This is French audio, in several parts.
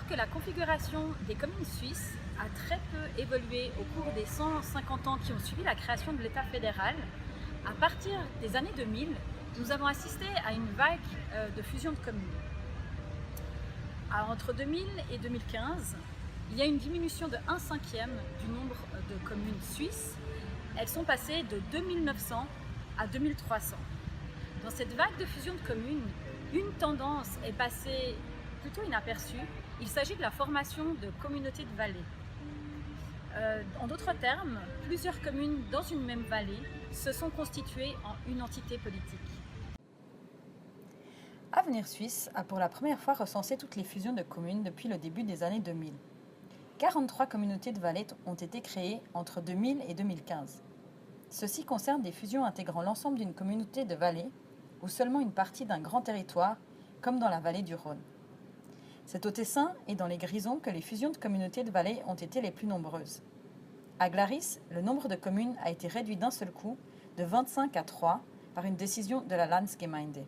Alors que la configuration des communes suisses a très peu évolué au cours des 150 ans qui ont suivi la création de l'État fédéral, à partir des années 2000, nous avons assisté à une vague de fusion de communes. Alors, entre 2000 et 2015, il y a une diminution de 1/5 du nombre de communes suisses. Elles sont passées de 2900 à 2300. Dans cette vague de fusion de communes, une tendance est passée plutôt inaperçue. Il s'agit de la formation de communautés de vallées. En d'autres termes, plusieurs communes dans une même vallée se sont constituées en une entité politique. Avenir Suisse a pour la première fois recensé toutes les fusions de communes depuis le début des années 2000. 43 communautés de vallées ont été créées entre 2000 et 2015. Ceci concerne des fusions intégrant l'ensemble d'une communauté de vallées ou seulement une partie d'un grand territoire, comme dans la vallée du Rhône. C'est au Tessin et dans les Grisons que les fusions de communautés de vallées ont été les plus nombreuses. À Glaris, le nombre de communes a été réduit d'un seul coup, de 25 à 3, par une décision de la Landsgemeinde.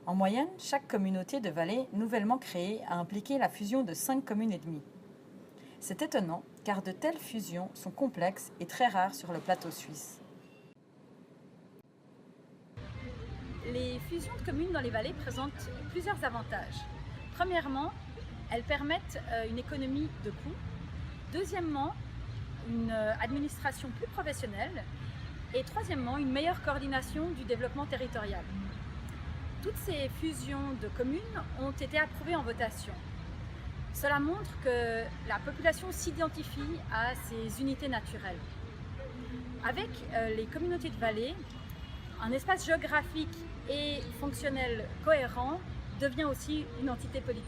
En moyenne, chaque communauté de vallées nouvellement créée a impliqué la fusion de 5 communes et demie. C'est étonnant, car de telles fusions sont complexes et très rares sur le plateau suisse. Les fusions de communes dans les vallées présentent plusieurs avantages. Premièrement, elles permettent une économie de coûts. Deuxièmement, une administration plus professionnelle. Et troisièmement, une meilleure coordination du développement territorial. Toutes ces fusions de communes ont été approuvées en votation. Cela montre que la population s'identifie à ces unités naturelles. Avec les communautés de vallées, un espace géographique et fonctionnel cohérent devient aussi une entité politique.